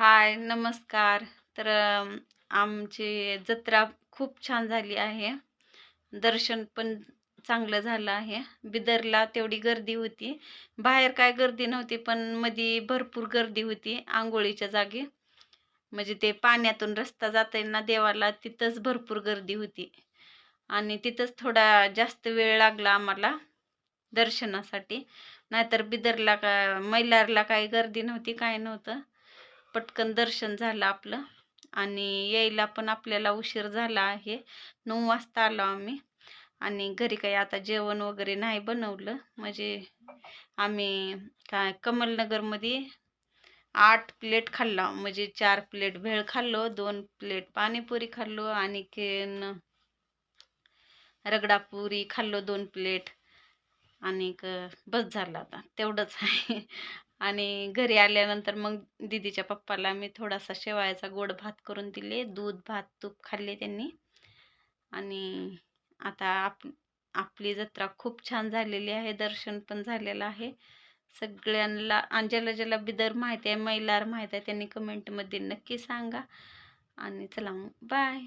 हाय, नमस्कार. तर आमची जत्रा खूप छान झाली आहे. दर्शन पण चांगलं झालं आहे. बिदरला तेवढी गर्दी होती. बाहेर काय गर्दी नव्हती, पण मध्ये भरपूर गर्दी होती अंघोळीच्या जागी. म्हणजे ते पाण्यातून रस्ता जातोय ना देवाला, तिथंच भरपूर गर्दी होती. आणि तिथंच थोडा जास्त वेळ लागला आम्हाला दर्शनासाठी. नाहीतर बिदरला मैलारला काही गर्दी नव्हती, काय नव्हतं. पटकन दर्शन झालं आपलं आणि यायला पण आपल्याला उशीर झाला आहे. 9 वाजता आलो आम्ही आणि घरी काही आता जेवण वगैरे नाही बनवलं. म्हणजे आम्ही काय कमलनगरमध्ये 8 प्लेट खाल्ला. म्हणजे 4 प्लेट भेळ खाल्लो, 2 प्लेट पाणीपुरी खाल्लो आणि रगडापुरी खाल्लो 2 प्लेट. आणि बस झालं आता तेवढंच आहे. आणि घरी आल्यानंतर मग दीदीच्या पप्पाला मी थोडासा शेवयाचा गोड भात करून दिले, दूध भात तूप खाल्ले त्यांनी. आणि आता आपली जत्रा खूप छान झालेली आहे, दर्शन पण झालेलं आहे. सगळ्यांना आणि ज्याला ज्याला बिदर माहिती आहे, मैलार माहिती आहे, त्यांनी कमेंटमध्ये नक्की सांगा. आणि चला मग बाय.